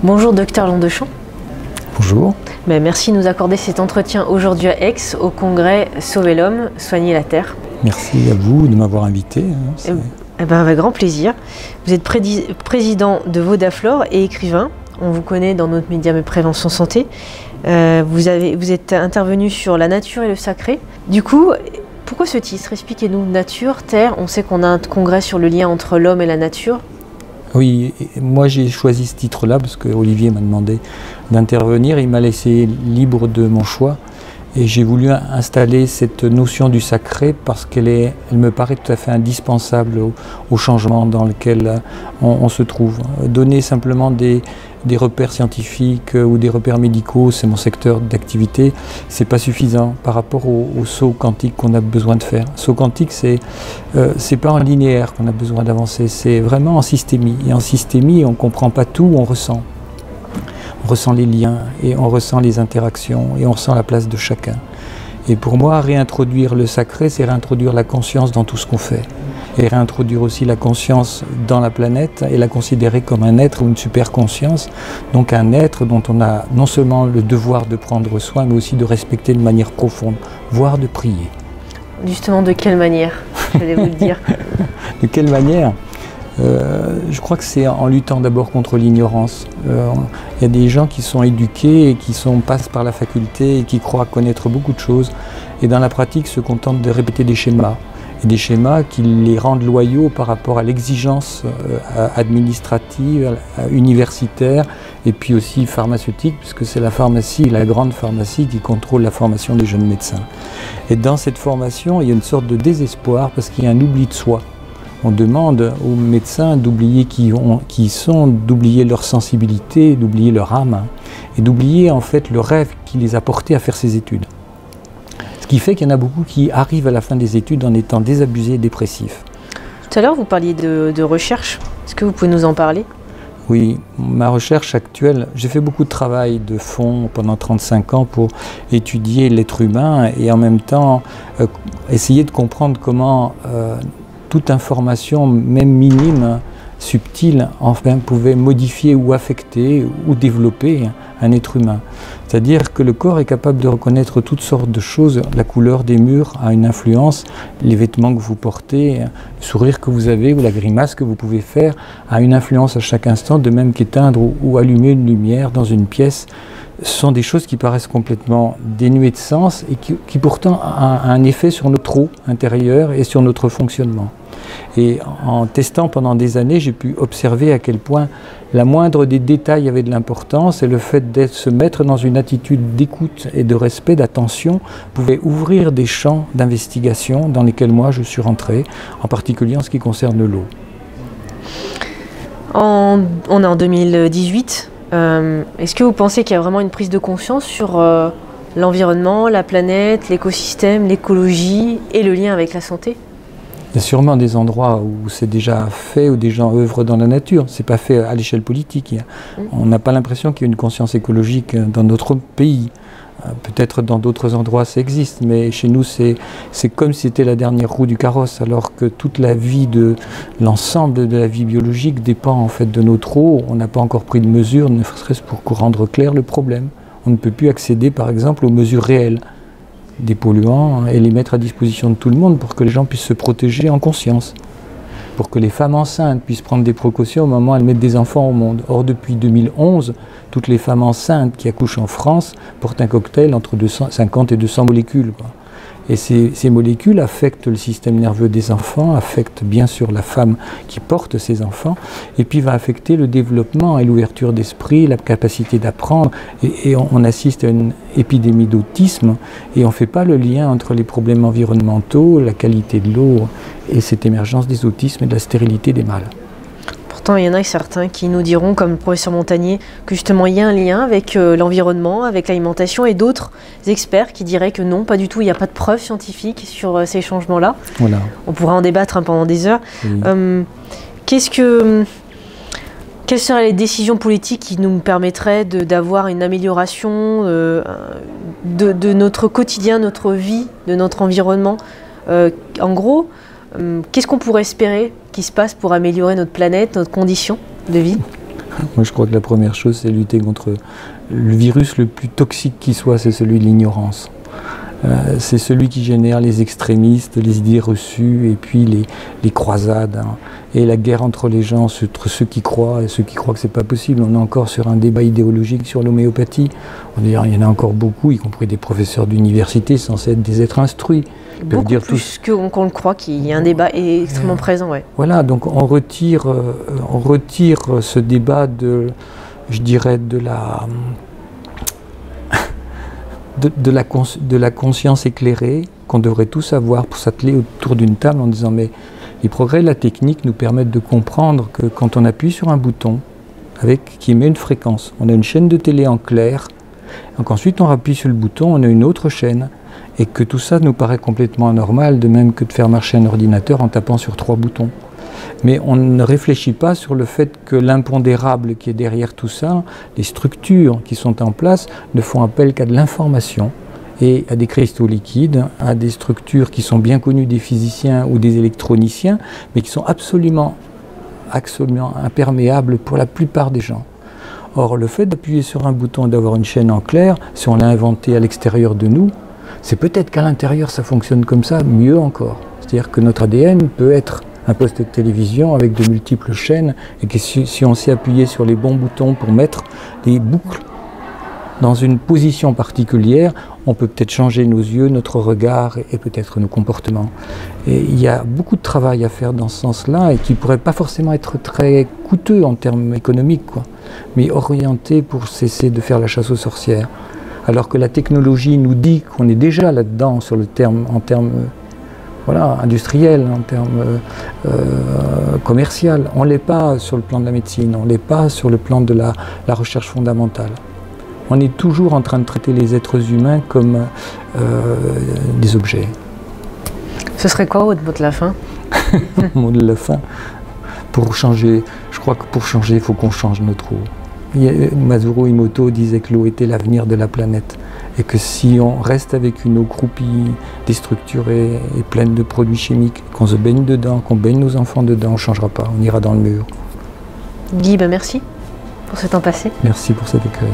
Bonjour docteur Landechamps. Bonjour. Merci de nous accorder cet entretien aujourd'hui à Aix au congrès Sauver l'Homme, Soigner la Terre. Merci à vous de m'avoir invité. Avec grand plaisir. Vous êtes président de Vodaflore et écrivain. On vous connaît dans notre média Prévention Santé. Vous êtes intervenu sur la nature et le sacré. Du coup, pourquoi ce titre? Expliquez-nous. Nature, terre. On sait qu'on a un congrès sur le lien entre l'homme et la nature. Oui, moi j'ai choisi ce titre-là parce que Olivier m'a demandé d'intervenir. Il m'a laissé libre de mon choix et j'ai voulu installer cette notion du sacré parce qu'elle me paraît tout à fait indispensable au changement dans lequel on se trouve. Donner simplement des repères scientifiques ou des repères médicaux, c'est mon secteur d'activité, c'est pas suffisant par rapport au saut quantique qu'on a besoin de faire. Saut quantique, c'est pas en linéaire qu'on a besoin d'avancer, c'est vraiment en systémie. Et en systémie, on comprend pas tout, on ressent. On ressent les liens et on ressent les interactions et on ressent la place de chacun. Et pour moi, réintroduire le sacré, c'est réintroduire la conscience dans tout ce qu'on fait. Et réintroduire aussi la conscience dans la planète et la considérer comme un être ou une super conscience, donc un être dont on a non seulement le devoir de prendre soin, mais aussi de respecter de manière profonde, voire de prier. Justement, de quelle manière? J'allais vous le dire. De quelle manière? Je crois que c'est en luttant d'abord contre l'ignorance. Il y a des gens qui sont éduqués et qui passent par la faculté et qui croient connaître beaucoup de choses et dans la pratique se contentent de répéter des schémas. Et des schémas qui les rendent loyaux par rapport à l'exigence administrative, universitaire et puis aussi pharmaceutique, puisque c'est la pharmacie, la grande pharmacie qui contrôle la formation des jeunes médecins. Et dans cette formation, il y a une sorte de désespoir parce qu'il y a un oubli de soi. On demande aux médecins d'oublier qui ils sont, d'oublier leur sensibilité, d'oublier leur âme, et d'oublier en fait le rêve qui les a portés à faire ces études. Ce qui fait qu'il y en a beaucoup qui arrivent à la fin des études en étant désabusés et dépressifs. Tout à l'heure, vous parliez de recherche. Est-ce que vous pouvez nous en parler? Oui, ma recherche actuelle, j'ai fait beaucoup de travail de fond pendant 35 ans pour étudier l'être humain et en même temps essayer de comprendre comment toute information, même minime, subtile, enfin, pouvait modifier ou affecter ou développer un être humain. C'est-à-dire que le corps est capable de reconnaître toutes sortes de choses. La couleur des murs a une influence, les vêtements que vous portez, le sourire que vous avez ou la grimace que vous pouvez faire a une influence à chaque instant, de même qu'éteindre ou allumer une lumière dans une pièce. Ce sont des choses qui paraissent complètement dénuées de sens et qui pourtant ont un effet sur notre eau intérieure et sur notre fonctionnement. Et en testant pendant des années, j'ai pu observer à quel point la moindre des détails avait de l'importance et le fait de se mettre dans une attitude d'écoute et de respect, d'attention, pouvait ouvrir des champs d'investigation dans lesquels moi je suis rentré, en particulier en ce qui concerne l'eau. On est en 2018. Est-ce que vous pensez qu'il y a vraiment une prise de conscience sur l'environnement, la planète, l'écosystème, l'écologie et le lien avec la santé? Il y a sûrement des endroits où c'est déjà fait, où des gens œuvrent dans la nature. Ce n'est pas fait à l'échelle politique. On n'a pas l'impression qu'il y a une conscience écologique dans notre pays. Peut-être dans d'autres endroits ça existe, mais chez nous c'est comme si c'était la dernière roue du carrosse, alors que toute la vie de l'ensemble de la vie biologique dépend en fait de notre eau. On n'a pas encore pris de mesures, ne serait-ce pour rendre clair le problème. On ne peut plus accéder par exemple aux mesures réelles des polluants et les mettre à disposition de tout le monde pour que les gens puissent se protéger en conscience, pour que les femmes enceintes puissent prendre des précautions au moment où elles mettent des enfants au monde. Or, depuis 2011, toutes les femmes enceintes qui accouchent en France portent un cocktail entre 250 et 200 molécules. Et ces molécules affectent le système nerveux des enfants, affectent bien sûr la femme qui porte ces enfants, et puis va affecter le développement et l'ouverture d'esprit, la capacité d'apprendre, et on assiste à une épidémie d'autisme, et on ne fait pas le lien entre les problèmes environnementaux, la qualité de l'eau, et cette émergence des autismes et de la stérilité des mâles. Pourtant, il y en a certains qui nous diront, comme le professeur Montagnier, que justement il y a un lien avec l'environnement, avec l'alimentation, et d'autres experts qui diraient que non, pas du tout, il n'y a pas de preuves scientifiques sur ces changements-là. Voilà. On pourra en débattre pendant des heures. Oui. Quelles seraient les décisions politiques qui nous permettraient d'avoir une amélioration de notre quotidien, notre vie, de notre environnement? En gros, qu'est-ce qu'on pourrait espérer qui se passe pour améliorer notre planète, notre condition de vie? Moi, je crois que la première chose, c'est lutter contre le virus le plus toxique qui soit, c'est celui de l'ignorance. C'est celui qui génère les extrémistes, les idées reçues, et puis les croisades, hein, et la guerre entre les gens, entre ceux qui croient et ceux qui croient que c'est pas possible. On est encore sur un débat idéologique sur l'homéopathie. Il y en a encore beaucoup, y compris des professeurs d'université censés être des êtres instruits. Beaucoup dire plus qu'on le croit, qu'il y a un débat extrêmement présent. Ouais. Voilà, donc on retire ce débat de, je dirais, de la conscience éclairée qu'on devrait tous avoir pour s'atteler autour d'une table en disant mais les progrès de la technique nous permettent de comprendre que quand on appuie sur un bouton qui émet une fréquence, on a une chaîne de télé en clair, donc ensuite on appuie sur le bouton, on a une autre chaîne, et que tout ça nous paraît complètement anormal, de même que de faire marcher un ordinateur en tapant sur 3 boutons. Mais on ne réfléchit pas sur le fait que l'impondérable qui est derrière tout ça, les structures qui sont en place, ne font appel qu'à de l'information et à des cristaux liquides, à des structures qui sont bien connues des physiciens ou des électroniciens, mais qui sont absolument imperméables pour la plupart des gens. Or, le fait d'appuyer sur un bouton et d'avoir une chaîne en clair, si on l'a inventé à l'extérieur de nous, c'est peut-être qu'à l'intérieur ça fonctionne comme ça, mieux encore. C'est-à-dire que notre ADN peut être un poste de télévision avec de multiples chaînes, et que si on sait appuyer sur les bons boutons pour mettre des boucles dans une position particulière, on peut peut-être changer nos yeux, notre regard et peut-être nos comportements. Et il y a beaucoup de travail à faire dans ce sens-là, et qui ne pourrait pas forcément être très coûteux en termes économiques, quoi, mais orienté pour cesser de faire la chasse aux sorcières. Alors que la technologie nous dit qu'on est déjà là-dedans en termes voilà, industriel, en termes commercial. On ne l'est pas sur le plan de la médecine, on ne l'est pas sur le plan de la recherche fondamentale. On est toujours en train de traiter les êtres humains comme des objets. Ce serait quoi votre mot de la fin? Mot de la fin, pour changer, je crois que pour changer, il faut qu'on change notre eau. Masaru Emoto disait que l'eau était l'avenir de la planète, et que si on reste avec une eau croupie, déstructurée et pleine de produits chimiques, qu'on se baigne dedans, qu'on baigne nos enfants dedans, on ne changera pas, on ira dans le mur. Guy, merci pour ce temps passé. Merci pour cet accueil.